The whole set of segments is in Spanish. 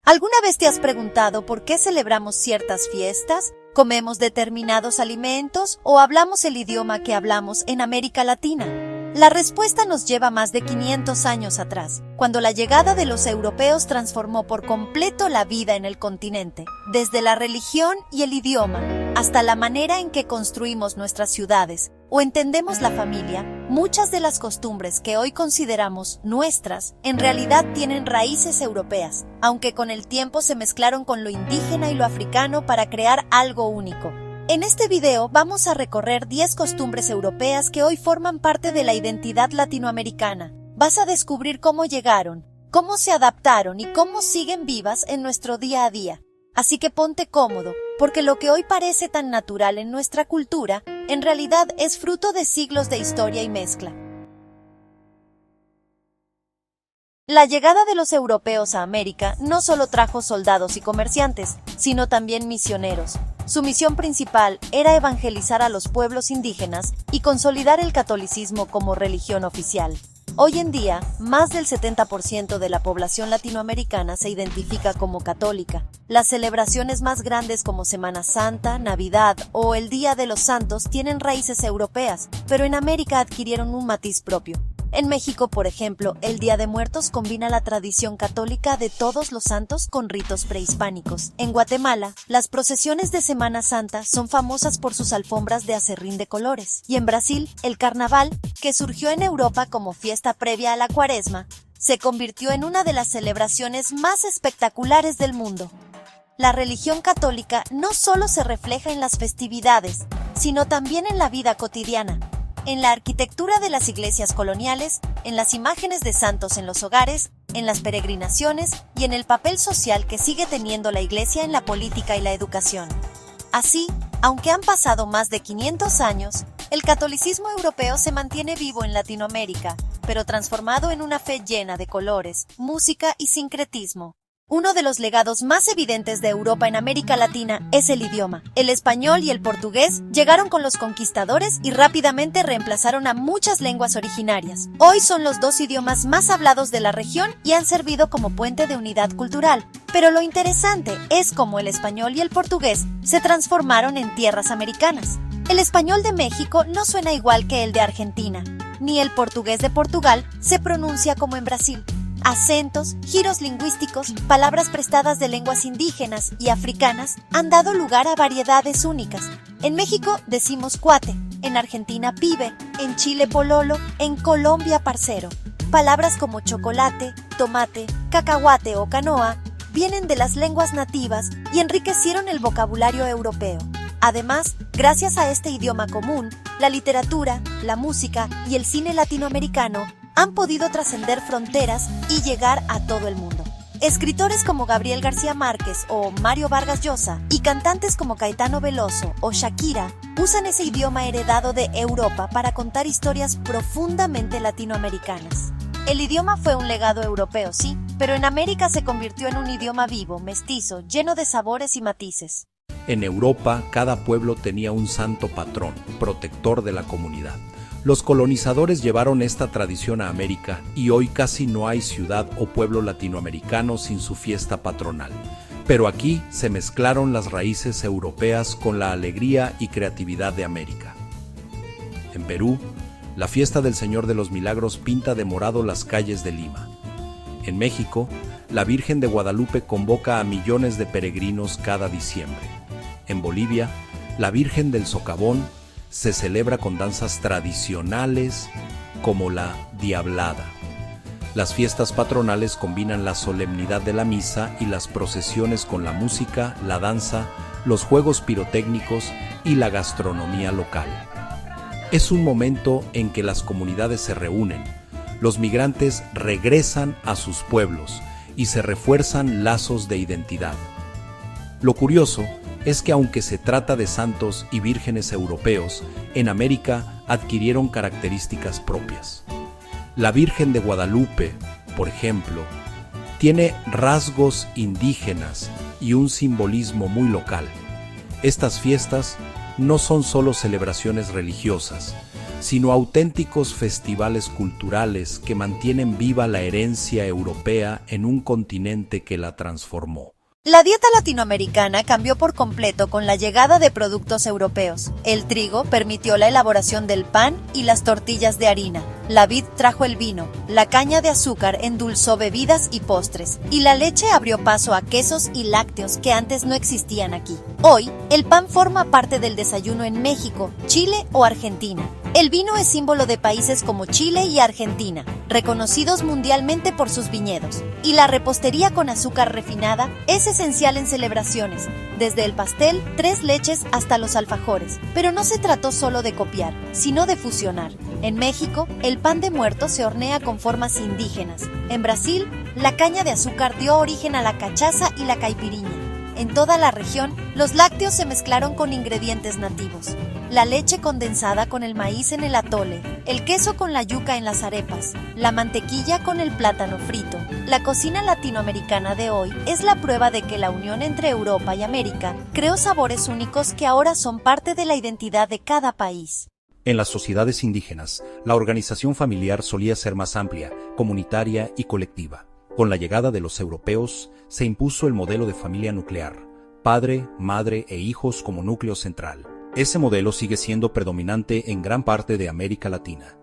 ¿Alguna vez te has preguntado por qué celebramos ciertas fiestas, comemos determinados alimentos o hablamos el idioma que hablamos en América Latina? La respuesta nos lleva más de 500 años atrás, cuando la llegada de los europeos transformó por completo la vida en el continente, desde la religión y el idioma hasta la manera en que construimos nuestras ciudades o entendemos la familia. Muchas de las costumbres que hoy consideramos nuestras en realidad tienen raíces europeas, aunque con el tiempo se mezclaron con lo indígena y lo africano para crear algo único. En este video vamos a recorrer 10 costumbres europeas que hoy forman parte de la identidad latinoamericana. Vas a descubrir cómo llegaron, cómo se adaptaron y cómo siguen vivas en nuestro día a día. Así que ponte cómodo, porque lo que hoy parece tan natural en nuestra cultura, en realidad es fruto de siglos de historia y mezcla. La llegada de los europeos a América no solo trajo soldados y comerciantes, sino también misioneros. Su misión principal era evangelizar a los pueblos indígenas y consolidar el catolicismo como religión oficial. Hoy en día, más del 70% de la población latinoamericana se identifica como católica. Las celebraciones más grandes como Semana Santa, Navidad o el Día de los Santos tienen raíces europeas, pero en América adquirieron un matiz propio. En México, por ejemplo, el Día de Muertos combina la tradición católica de Todos los Santos con ritos prehispánicos. En Guatemala, las procesiones de Semana Santa son famosas por sus alfombras de acerrín de colores. Y en Brasil, el Carnaval, que surgió en Europa como fiesta previa a la Cuaresma, se convirtió en una de las celebraciones más espectaculares del mundo. La religión católica no solo se refleja en las festividades, sino también en la vida cotidiana. En la arquitectura de las iglesias coloniales, en las imágenes de santos en los hogares, en las peregrinaciones y en el papel social que sigue teniendo la iglesia en la política y la educación. Así, aunque han pasado más de 500 años, el catolicismo europeo se mantiene vivo en Latinoamérica, pero transformado en una fe llena de colores, música y sincretismo. Uno de los legados más evidentes de Europa en América Latina es el idioma. El español y el portugués llegaron con los conquistadores y rápidamente reemplazaron a muchas lenguas originarias. Hoy son los dos idiomas más hablados de la región y han servido como puente de unidad cultural. Pero lo interesante es cómo el español y el portugués se transformaron en tierras americanas. El español de México no suena igual que el de Argentina, ni el portugués de Portugal se pronuncia como en Brasil. Acentos, giros lingüísticos, palabras prestadas de lenguas indígenas y africanas han dado lugar a variedades únicas. En México decimos cuate, en Argentina pibe, en Chile pololo, en Colombia parcero. Palabras como chocolate, tomate, cacahuate o canoa vienen de las lenguas nativas y enriquecieron el vocabulario europeo. Además, gracias a este idioma común, la literatura, la música y el cine latinoamericano han podido trascender fronteras y llegar a todo el mundo. Escritores como Gabriel García Márquez o Mario Vargas Llosa y cantantes como Caetano Veloso o Shakira usan ese idioma heredado de Europa para contar historias profundamente latinoamericanas. El idioma fue un legado europeo, sí, pero en América se convirtió en un idioma vivo, mestizo, lleno de sabores y matices. En Europa, cada pueblo tenía un santo patrón, protector de la comunidad. Los colonizadores llevaron esta tradición a América y hoy casi no hay ciudad o pueblo latinoamericano sin su fiesta patronal. Pero aquí se mezclaron las raíces europeas con la alegría y creatividad de América. En Perú, la fiesta del Señor de los Milagros pinta de morado las calles de Lima. En México, la Virgen de Guadalupe convoca a millones de peregrinos cada diciembre. En Bolivia, la Virgen del Socavón se celebra con danzas tradicionales como la diablada. Las fiestas patronales combinan la solemnidad de la misa y las procesiones con la música, la danza, los juegos pirotécnicos y la gastronomía local. Es un momento en que las comunidades se reúnen, los migrantes regresan a sus pueblos y se refuerzan lazos de identidad. Lo curioso es que aunque se trata de santos y vírgenes europeos, en América adquirieron características propias. La Virgen de Guadalupe, por ejemplo, tiene rasgos indígenas y un simbolismo muy local. Estas fiestas no son solo celebraciones religiosas, sino auténticos festivales culturales que mantienen viva la herencia europea en un continente que la transformó. La dieta latinoamericana cambió por completo con la llegada de productos europeos. El trigo permitió la elaboración del pan y las tortillas de harina. La vid trajo el vino, la caña de azúcar endulzó bebidas y postres, y la leche abrió paso a quesos y lácteos que antes no existían aquí. Hoy, el pan forma parte del desayuno en México, Chile o Argentina. El vino es símbolo de países como Chile y Argentina, reconocidos mundialmente por sus viñedos. Y la repostería con azúcar refinada es esencial en celebraciones, desde el pastel, tres leches hasta los alfajores. Pero no se trató solo de copiar, sino de fusionar. En México, el pan de muerto se hornea con formas indígenas. En Brasil, la caña de azúcar dio origen a la cachaza y la caipiriña. En toda la región, los lácteos se mezclaron con ingredientes nativos. La leche condensada con el maíz en el atole, el queso con la yuca en las arepas, la mantequilla con el plátano frito. La cocina latinoamericana de hoy es la prueba de que la unión entre Europa y América creó sabores únicos que ahora son parte de la identidad de cada país. En las sociedades indígenas, la organización familiar solía ser más amplia, comunitaria y colectiva. Con la llegada de los europeos, se impuso el modelo de familia nuclear, padre, madre e hijos como núcleo central. Ese modelo sigue siendo predominante en gran parte de América Latina.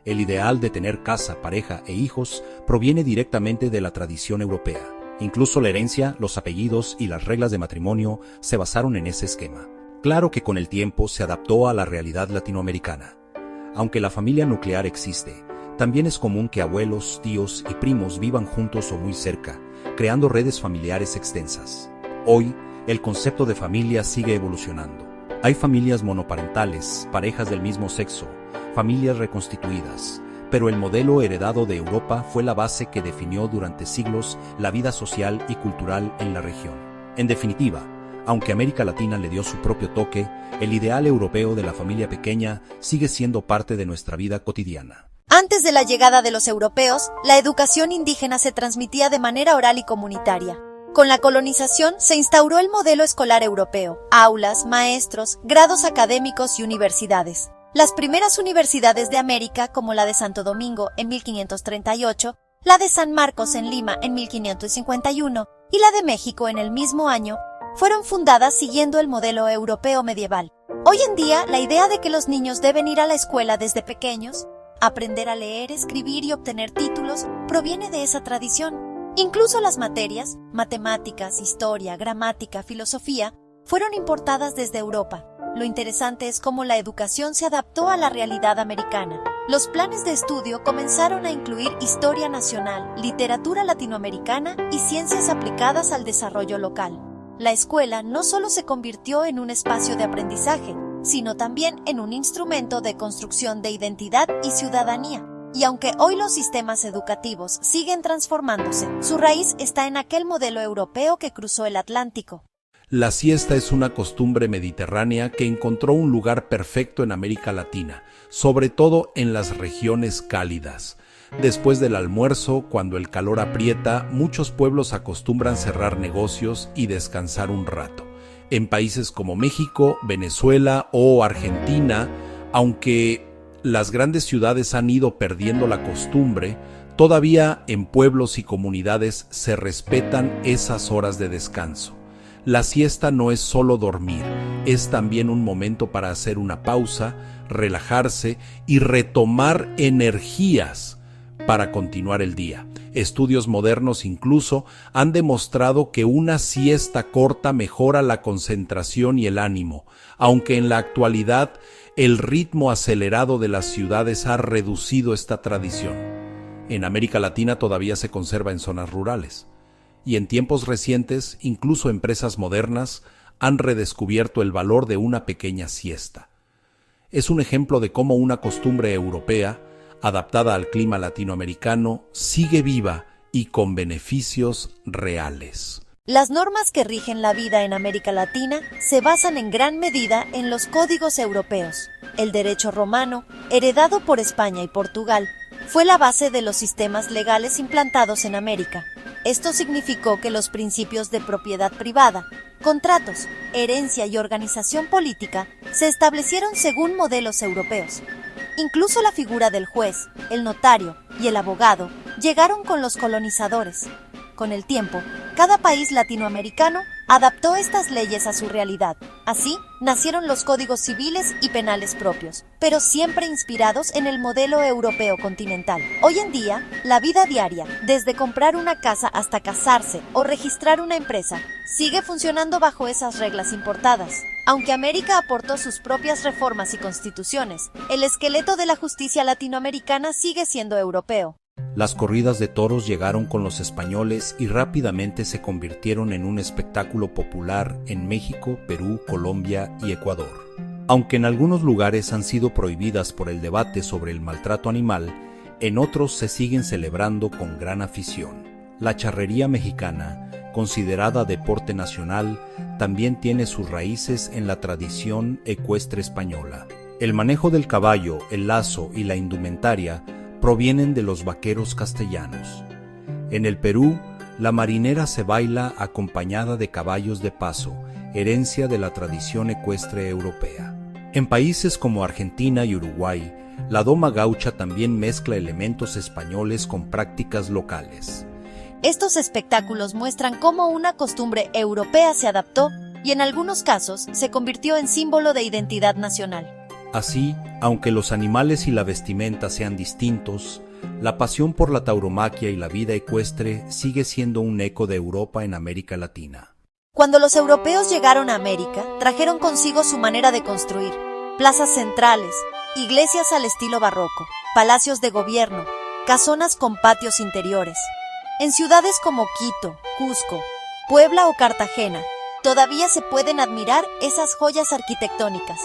El ideal de tener casa, pareja e hijos proviene directamente de la tradición europea. Incluso la herencia, los apellidos y las reglas de matrimonio se basaron en ese esquema. Claro que con el tiempo se adaptó a la realidad latinoamericana. Aunque la familia nuclear existe, también es común que abuelos, tíos y primos vivan juntos o muy cerca, creando redes familiares extensas. Hoy, el concepto de familia sigue evolucionando. Hay familias monoparentales, parejas del mismo sexo, familias reconstituidas, pero el modelo heredado de Europa fue la base que definió durante siglos la vida social y cultural en la región. En definitiva, aunque América Latina le dio su propio toque, el ideal europeo de la familia pequeña sigue siendo parte de nuestra vida cotidiana. Antes de la llegada de los europeos, la educación indígena se transmitía de manera oral y comunitaria. Con la colonización se instauró el modelo escolar europeo, aulas, maestros, grados académicos y universidades. Las primeras universidades de América, como la de Santo Domingo en 1538, la de San Marcos en Lima en 1551 y la de México en el mismo año, fueron fundadas siguiendo el modelo europeo medieval. Hoy en día, la idea de que los niños deben ir a la escuela desde pequeños, aprender a leer, escribir y obtener títulos, proviene de esa tradición. Incluso las materias, matemáticas, historia, gramática, filosofía, fueron importadas desde Europa. Lo interesante es cómo la educación se adaptó a la realidad americana. Los planes de estudio comenzaron a incluir historia nacional, literatura latinoamericana y ciencias aplicadas al desarrollo local. La escuela no solo se convirtió en un espacio de aprendizaje, sino también en un instrumento de construcción de identidad y ciudadanía. Y aunque hoy los sistemas educativos siguen transformándose, su raíz está en aquel modelo europeo que cruzó el Atlántico. La siesta es una costumbre mediterránea que encontró un lugar perfecto en América Latina, sobre todo en las regiones cálidas. Después del almuerzo, cuando el calor aprieta, muchos pueblos acostumbran cerrar negocios y descansar un rato. En países como México, Venezuela o Argentina, aunque las grandes ciudades han ido perdiendo la costumbre, todavía en pueblos y comunidades se respetan esas horas de descanso. La siesta no es solo dormir, es también un momento para hacer una pausa, relajarse y retomar energías para continuar el día. Estudios modernos incluso han demostrado que una siesta corta mejora la concentración y el ánimo, aunque en la actualidad el ritmo acelerado de las ciudades ha reducido esta tradición. En América Latina todavía se conserva en zonas rurales, y en tiempos recientes incluso empresas modernas han redescubierto el valor de una pequeña siesta. Es un ejemplo de cómo una costumbre europea, adaptada al clima latinoamericano, sigue viva y con beneficios reales. Las normas que rigen la vida en América Latina se basan en gran medida en los códigos europeos. El derecho romano, heredado por España y Portugal, fue la base de los sistemas legales implantados en América. Esto significó que los principios de propiedad privada, contratos, herencia y organización política se establecieron según modelos europeos. Incluso la figura del juez, el notario y el abogado llegaron con los colonizadores. Con el tiempo, cada país latinoamericano adaptó estas leyes a su realidad. Así, nacieron los códigos civiles y penales propios, pero siempre inspirados en el modelo europeo continental. Hoy en día, la vida diaria, desde comprar una casa hasta casarse o registrar una empresa, sigue funcionando bajo esas reglas importadas. Aunque América aportó sus propias reformas y constituciones, el esqueleto de la justicia latinoamericana sigue siendo europeo. Las corridas de toros llegaron con los españoles y rápidamente se convirtieron en un espectáculo popular en México, Perú, Colombia y Ecuador. Aunque en algunos lugares han sido prohibidas por el debate sobre el maltrato animal, en otros se siguen celebrando con gran afición. La charrería mexicana, considerada deporte nacional, también tiene sus raíces en la tradición ecuestre española. El manejo del caballo, el lazo y la indumentaria provienen de los vaqueros castellanos. En el Perú, la marinera se baila acompañada de caballos de paso, herencia de la tradición ecuestre europea. En países como Argentina y Uruguay, la doma gaucha también mezcla elementos españoles con prácticas locales. Estos espectáculos muestran cómo una costumbre europea se adaptó y en algunos casos se convirtió en símbolo de identidad nacional. Así, aunque los animales y la vestimenta sean distintos, la pasión por la tauromaquia y la vida ecuestre sigue siendo un eco de Europa en América Latina. Cuando los europeos llegaron a América, trajeron consigo su manera de construir: plazas centrales, iglesias al estilo barroco, palacios de gobierno, casonas con patios interiores. En ciudades como Quito, Cusco, Puebla o Cartagena, todavía se pueden admirar esas joyas arquitectónicas.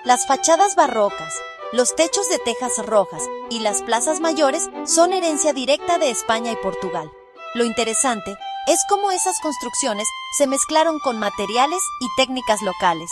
Las fachadas barrocas, los techos de tejas rojas y las plazas mayores son herencia directa de España y Portugal. Lo interesante es cómo esas construcciones se mezclaron con materiales y técnicas locales.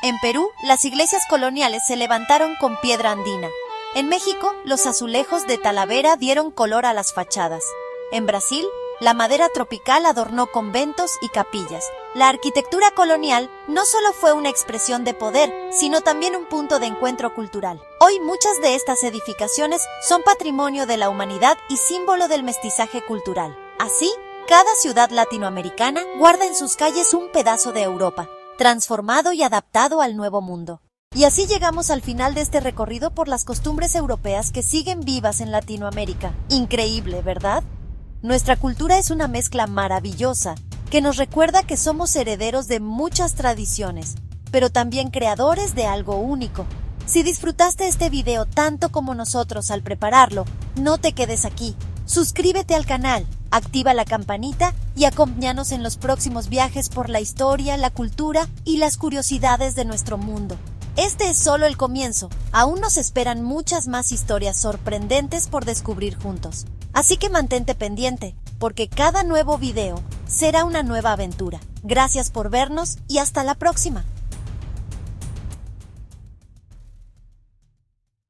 En Perú, las iglesias coloniales se levantaron con piedra andina. En México, los azulejos de Talavera dieron color a las fachadas. En Brasil, la madera tropical adornó conventos y capillas. La arquitectura colonial no solo fue una expresión de poder, sino también un punto de encuentro cultural. Hoy muchas de estas edificaciones son patrimonio de la humanidad y símbolo del mestizaje cultural. Así, cada ciudad latinoamericana guarda en sus calles un pedazo de Europa, transformado y adaptado al nuevo mundo. Y así llegamos al final de este recorrido por las costumbres europeas que siguen vivas en Latinoamérica. Increíble, ¿verdad? Nuestra cultura es una mezcla maravillosa que nos recuerda que somos herederos de muchas tradiciones, pero también creadores de algo único. Si disfrutaste este video tanto como nosotros al prepararlo, no te quedes aquí. Suscríbete al canal, activa la campanita y acompáñanos en los próximos viajes por la historia, la cultura y las curiosidades de nuestro mundo. Este es solo el comienzo, aún nos esperan muchas más historias sorprendentes por descubrir juntos. Así que mantente pendiente, porque cada nuevo video será una nueva aventura. Gracias por vernos y hasta la próxima.